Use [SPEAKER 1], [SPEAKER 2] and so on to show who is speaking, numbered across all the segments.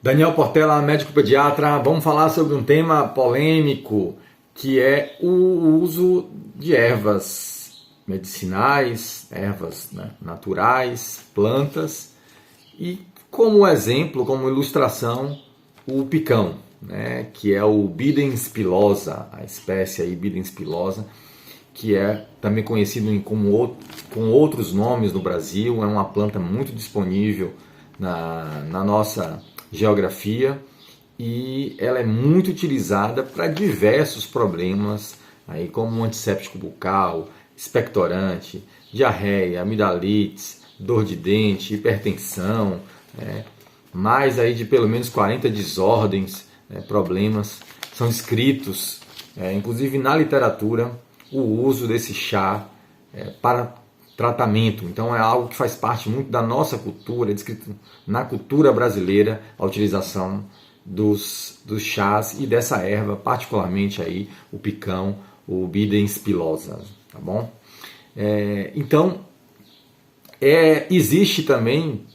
[SPEAKER 1] Daniel Portela, médico pediatra. Vamos falar sobre um tema polêmico, que é o uso de ervas medicinais, ervas naturais, plantas, e como exemplo, como ilustração, o picão, que é o Bidens pilosa, a espécie aí Bidens pilosa, que é também conhecido com outros nomes no Brasil. É uma planta muito disponível na nossa geografia, e ela é muito utilizada para diversos problemas, aí como antisséptico bucal, expectorante, diarreia, amidalites, dor de dente, hipertensão, mais aí de pelo menos 40 desordens, problemas são descritos, inclusive na literatura, o uso desse chá para tratamento. Então é algo que faz parte muito da nossa cultura, é descrito na cultura brasileira a utilização dos chás e dessa erva, particularmente aí o picão, o Bidens pilosa, tá bom? Então existe também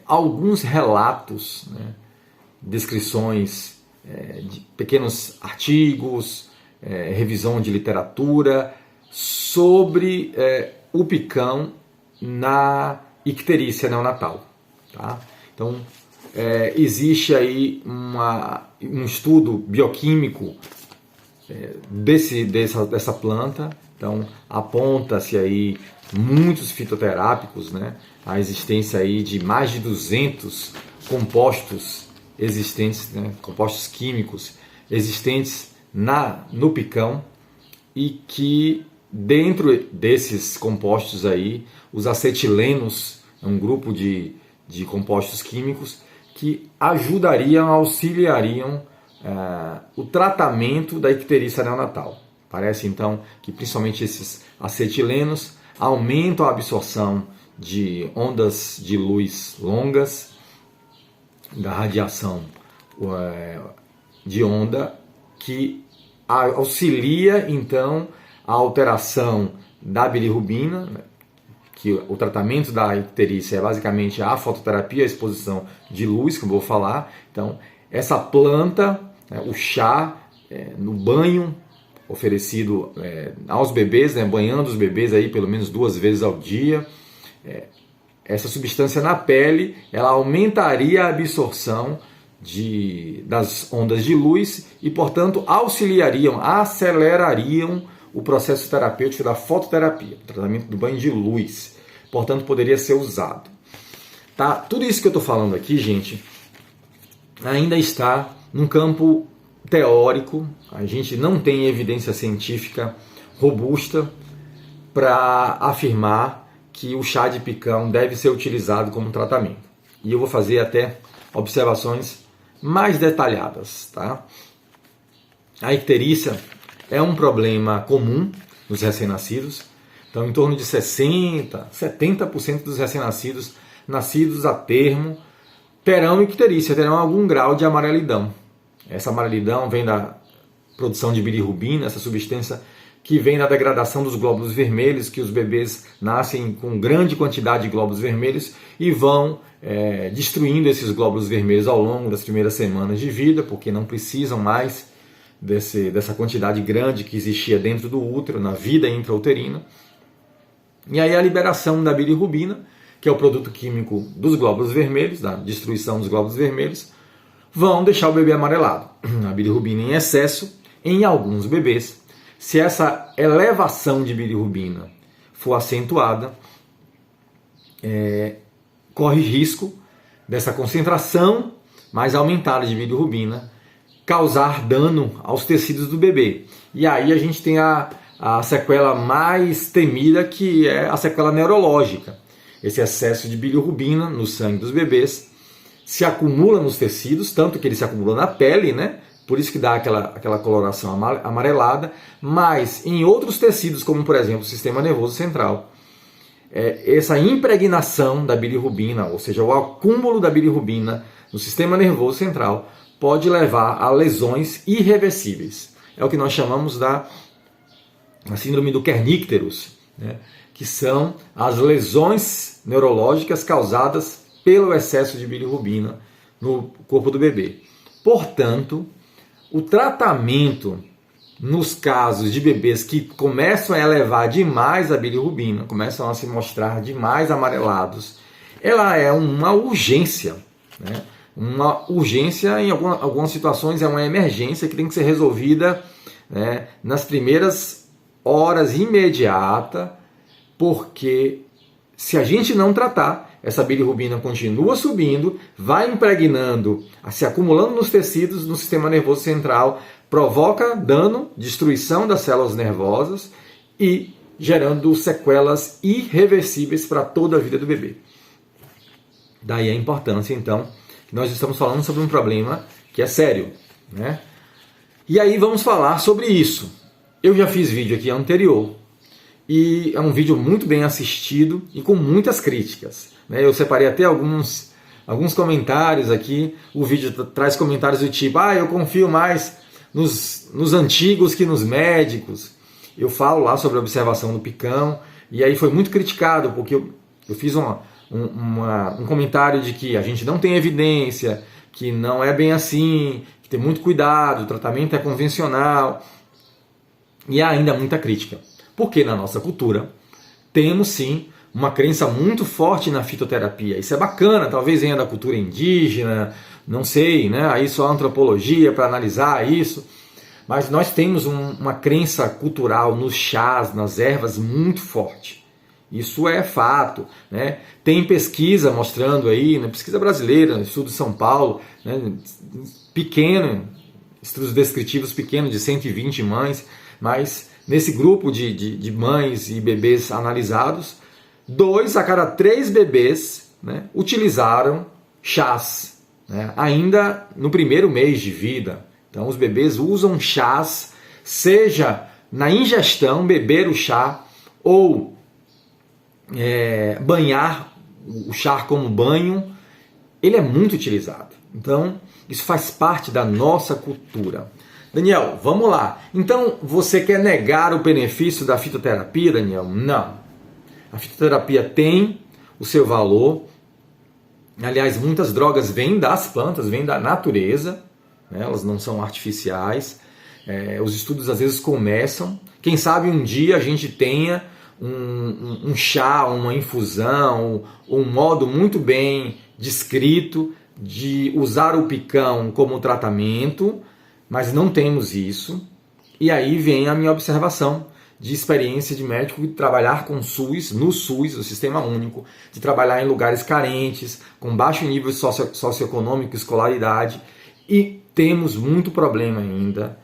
[SPEAKER 1] alguns relatos, descrições de pequenos artigos, revisão de literatura sobre o picão na icterícia neonatal, tá? Então existe aí um estudo bioquímico dessa planta. Então aponta-se aí muitos fitoterápicos, a existência aí de mais de 200 compostos existentes, compostos químicos existentes no picão, e que dentro desses compostos aí, os acetilenos é um grupo de compostos químicos que auxiliariam o tratamento da icterícia neonatal. Parece então que principalmente esses acetilenos aumentam a absorção de ondas de luz longas, da radiação de onda, que auxilia então a alteração da bilirrubina, que o tratamento da icterícia é basicamente a fototerapia, a exposição de luz, que eu vou falar. Então, essa planta, o chá, no banho oferecido aos bebês, banhando os bebês aí pelo menos 2 vezes ao dia, essa substância na pele, ela aumentaria a absorção das ondas de luz e, portanto, acelerariam o processo terapêutico da fototerapia, o tratamento do banho de luz. Portanto, poderia ser usado. Tá? Tudo isso que eu estou falando aqui, gente, ainda está num campo teórico. A gente não tem evidência científica robusta para afirmar que o chá de picão deve ser utilizado como tratamento. E eu vou fazer até observações mais detalhadas. Tá? A icterícia é um problema comum nos recém-nascidos. Então, em torno de 60%, 70% dos recém-nascidos, nascidos a termo, terão icterícia, terão algum grau de amarelidão. Essa amarelidão vem da produção de bilirrubina, essa substância que vem da degradação dos glóbulos vermelhos, que os bebês nascem com grande quantidade de glóbulos vermelhos e vão destruindo esses glóbulos vermelhos ao longo das primeiras semanas de vida, porque não precisam mais dessa quantidade grande que existia dentro do útero, na vida intrauterina. E aí a liberação da bilirrubina, que é o produto químico dos glóbulos vermelhos, da destruição dos glóbulos vermelhos, vão deixar o bebê amarelado. A bilirrubina em excesso, em alguns bebês, se essa elevação de bilirrubina for acentuada, corre risco dessa concentração mais aumentada de bilirrubina causar dano aos tecidos do bebê. E aí a gente tem a sequela mais temida, que é a sequela neurológica. Esse excesso de bilirrubina no sangue dos bebês se acumula nos tecidos, tanto que ele se acumula na pele, por isso que dá aquela coloração amarelada, mas em outros tecidos, como por exemplo o sistema nervoso central, essa impregnação da bilirrubina, ou seja, o acúmulo da bilirrubina no sistema nervoso central, pode levar a lesões irreversíveis. É o que nós chamamos da síndrome do Kernicterus, que são as lesões neurológicas causadas pelo excesso de bilirrubina no corpo do bebê. Portanto, o tratamento nos casos de bebês que começam a elevar demais a bilirrubina, começam a se mostrar demais amarelados, ela é uma urgência, né? Uma urgência, em algumas situações é uma emergência que tem que ser resolvida, né, nas primeiras horas imediata, porque se a gente não tratar, essa bilirrubina continua subindo, vai impregnando, se acumulando nos tecidos, no sistema nervoso central, provoca dano, destruição das células nervosas e gerando sequelas irreversíveis para toda a vida do bebê. Daí a importância, então, que nós estamos falando sobre um problema que é sério, né? E aí vamos falar sobre isso. Eu já fiz vídeo aqui anterior e é um vídeo muito bem assistido e com muitas críticas, né? Eu separei até alguns comentários aqui. O vídeo traz comentários do tipo: eu confio mais nos antigos que nos médicos. Eu falo lá sobre a observação do picão e aí foi muito criticado porque eu fiz um comentário de que a gente não tem evidência, que não é bem assim, que tem muito cuidado, o tratamento é convencional. E há ainda muita crítica. Porque na nossa cultura temos sim uma crença muito forte na fitoterapia. Isso é bacana, talvez venha da cultura indígena, não sei, né? Aí só a antropologia para analisar isso. Mas nós temos uma crença cultural nos chás, nas ervas muito forte. Isso é fato, né? Tem pesquisa mostrando aí, né, pesquisa brasileira, estudo de São Paulo, né, pequeno, estudos descritivos pequenos de 120 mães, mas nesse grupo de mães e bebês analisados, 2 a cada 3 bebês, né, utilizaram chás, né, ainda no primeiro mês de vida. Então os bebês usam chás, seja na ingestão, beber o chá, ou banhar o chá como banho, ele é muito utilizado. Então, isso faz parte da nossa cultura. Daniel, vamos lá. Então, você quer negar o benefício da fitoterapia, Daniel? Não. A fitoterapia tem o seu valor. Aliás, muitas drogas vêm das plantas, vêm da natureza, né? Elas não são artificiais. Os estudos às vezes começam. Quem sabe um dia a gente tenha um chá, uma infusão, um modo muito bem descrito de usar o picão como tratamento, mas não temos isso. E aí vem a minha observação de experiência de médico de trabalhar com SUS, no SUS, o Sistema Único, de trabalhar em lugares carentes, com baixo nível socioeconômico, escolaridade, e temos muito problema ainda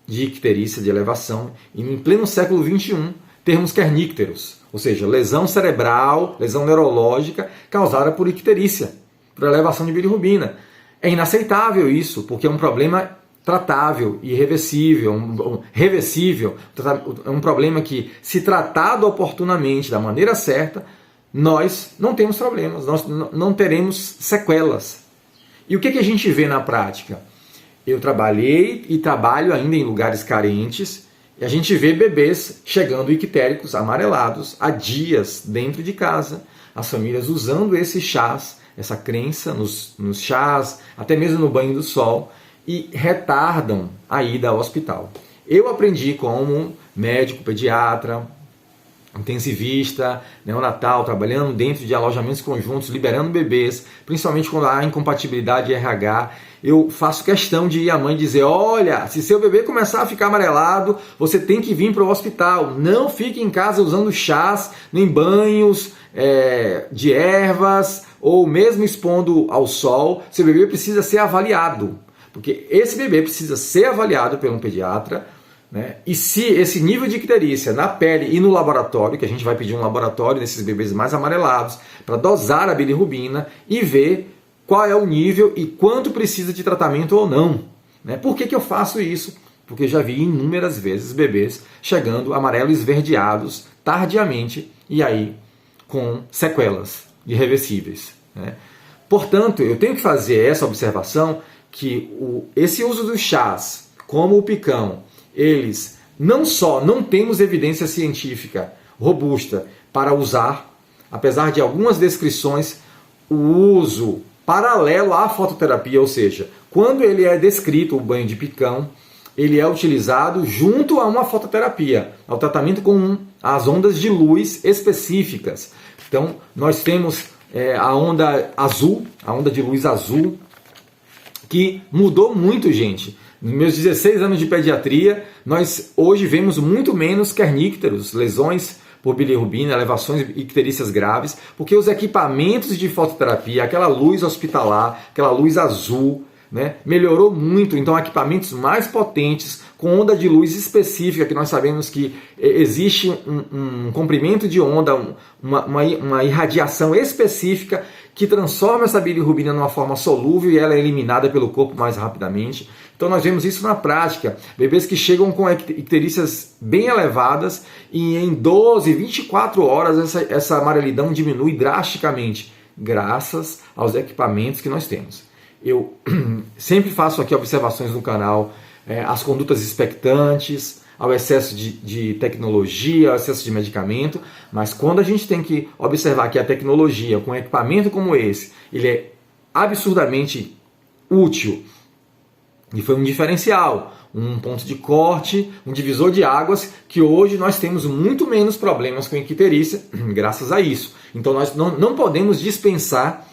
[SPEAKER 1] de icterícia de elevação, e em pleno século XXI, termos kernícteros, ou seja, lesão cerebral, lesão neurológica causada por icterícia, por elevação de bilirrubina. É inaceitável isso, porque é um problema tratável e reversível, reversível. É um problema que, se tratado oportunamente, da maneira certa, nós não temos problemas, nós não teremos sequelas. E o que a gente vê na prática? Eu trabalhei e trabalho ainda em lugares carentes, e a gente vê bebês chegando ictéricos, amarelados, há dias dentro de casa, as famílias usando esses chás, essa crença nos chás, até mesmo no banho do sol, e retardam a ida ao hospital. Eu aprendi como médico, pediatra, intensivista, neonatal, trabalhando dentro de alojamentos conjuntos, liberando bebês, principalmente quando há incompatibilidade de RH. Eu faço questão de ir à mãe dizer: olha, se seu bebê começar a ficar amarelado, você tem que vir para o hospital. Não fique em casa usando chás, nem banhos de ervas, ou mesmo expondo ao sol. Seu bebê precisa ser avaliado, porque esse bebê precisa ser avaliado por um pediatra, né? E se esse nível de icterícia na pele e no laboratório, que a gente vai pedir um laboratório desses bebês mais amarelados, para dosar a bilirrubina e ver qual é o nível e quanto precisa de tratamento ou não, né? Por que eu faço isso? Porque já vi inúmeras vezes bebês chegando amarelos esverdeados tardiamente e aí com sequelas irreversíveis, né? Portanto, eu tenho que fazer essa observação que esse uso dos chás, como o picão, eles não só não temos evidência científica robusta para usar, apesar de algumas descrições, o uso paralelo à fototerapia, ou seja, quando ele é descrito, o banho de picão, ele é utilizado junto a uma fototerapia, ao tratamento com as ondas de luz específicas. Então, nós temos a onda azul, a onda de luz azul, que mudou muito, gente. Nos meus 16 anos de pediatria, nós hoje vemos muito menos kernícteros, lesões por bilirrubina, elevações e icterícias graves, porque os equipamentos de fototerapia, aquela luz hospitalar, aquela luz azul, né, melhorou muito. Então, equipamentos mais potentes, com onda de luz específica, que nós sabemos que existe um comprimento de onda, uma irradiação específica que transforma essa bilirrubina numa forma solúvel e ela é eliminada pelo corpo mais rapidamente. Então nós vemos isso na prática. Bebês que chegam com icterícias bem elevadas e em 12, 24 horas essa amarelidão diminui drasticamente, graças aos equipamentos que nós temos. Eu sempre faço aqui observações no canal, as condutas expectantes, ao excesso de tecnologia, ao excesso de medicamento, mas quando a gente tem que observar que a tecnologia, com um equipamento como esse, ele é absurdamente útil, e foi um diferencial, um ponto de corte, um divisor de águas, que hoje nós temos muito menos problemas com icterícia, graças a isso. Então nós não podemos dispensar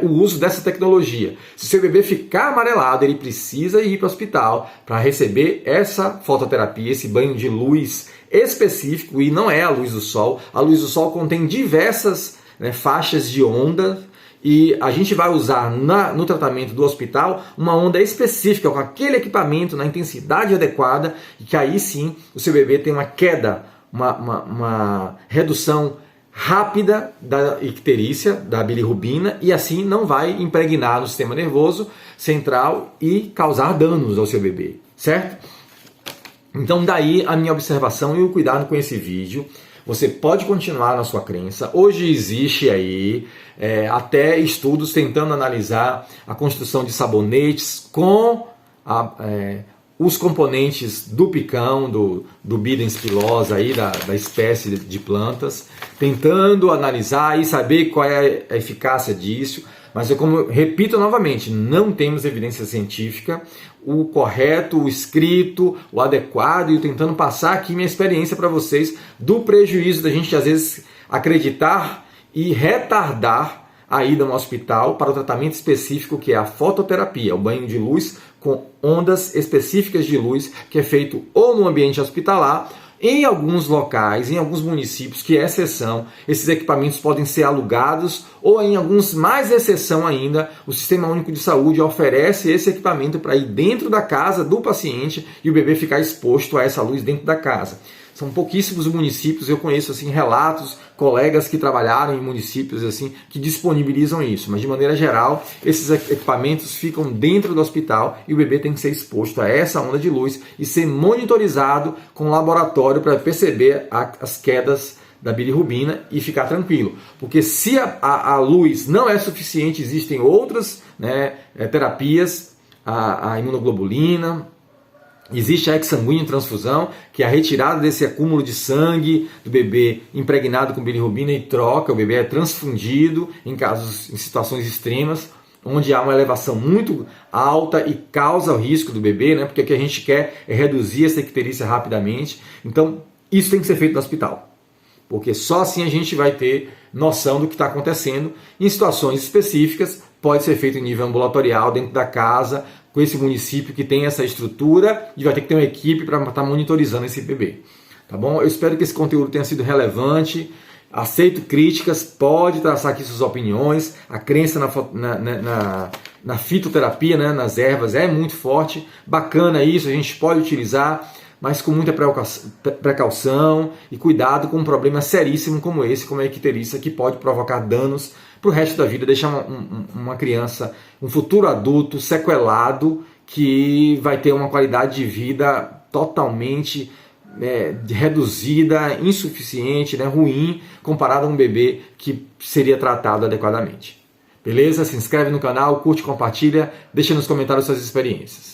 [SPEAKER 1] o uso dessa tecnologia. Se seu bebê ficar amarelado, ele precisa ir para o hospital para receber essa fototerapia, esse banho de luz específico, e não é a luz do sol. A luz do sol contém diversas faixas de onda, e a gente vai usar no tratamento do hospital uma onda específica, com aquele equipamento na intensidade adequada, e que aí sim o seu bebê tem uma queda, uma redução rápida da icterícia, da bilirrubina, e assim não vai impregnar no sistema nervoso central e causar danos ao seu bebê, certo? Então daí a minha observação e o cuidado com esse vídeo. Você pode continuar na sua crença. Hoje existe aí até estudos tentando analisar a construção de sabonetes com os componentes do picão, do Bidens pilosa, aí, da espécie de plantas, tentando analisar e saber qual é a eficácia disso. Mas eu repito novamente, não temos evidência científica, o correto, o escrito, o adequado, e eu tentando passar aqui minha experiência para vocês do prejuízo da gente às vezes acreditar e retardar a ida no hospital para o tratamento específico que é a fototerapia, o banho de luz com ondas específicas de luz, que é feito ou no ambiente hospitalar. Em alguns locais, em alguns municípios, que é exceção, esses equipamentos podem ser alugados, ou em alguns mais exceção ainda, o Sistema Único de Saúde oferece esse equipamento para ir dentro da casa do paciente e o bebê ficar exposto a essa luz dentro da casa. São pouquíssimos municípios, eu conheço assim relatos, colegas que trabalharam em municípios assim que disponibilizam isso, mas de maneira geral, esses equipamentos ficam dentro do hospital e o bebê tem que ser exposto a essa onda de luz e ser monitorizado com laboratório para perceber as quedas da bilirrubina e ficar tranquilo. Porque se a luz não é suficiente, existem outras terapias, a imunoglobulina. Existe a exsanguínea transfusão, que é a retirada desse acúmulo de sangue do bebê impregnado com bilirrubina e troca, o bebê é transfundido em situações extremas, onde há uma elevação muito alta e causa o risco do bebê, porque o que a gente quer é reduzir essa icterícia rapidamente. Então, isso tem que ser feito no hospital, porque só assim a gente vai ter noção do que está acontecendo. Em situações específicas, pode ser feito em nível ambulatorial, dentro da casa, com esse município que tem essa estrutura, e vai ter que ter uma equipe para estar monitorizando esse bebê. Tá bom? Eu espero que esse conteúdo tenha sido relevante. Aceito críticas, pode traçar aqui suas opiniões. A crença na fitoterapia, nas ervas, é muito forte. Bacana isso, a gente pode utilizar, mas com muita precaução e cuidado com um problema seríssimo como esse, como a icterícia, que pode provocar danos para o resto da vida, deixar uma criança, um futuro adulto sequelado, que vai ter uma qualidade de vida totalmente reduzida, insuficiente, ruim, comparado a um bebê que seria tratado adequadamente. Beleza? Se inscreve no canal, curte, compartilha, deixa nos comentários suas experiências.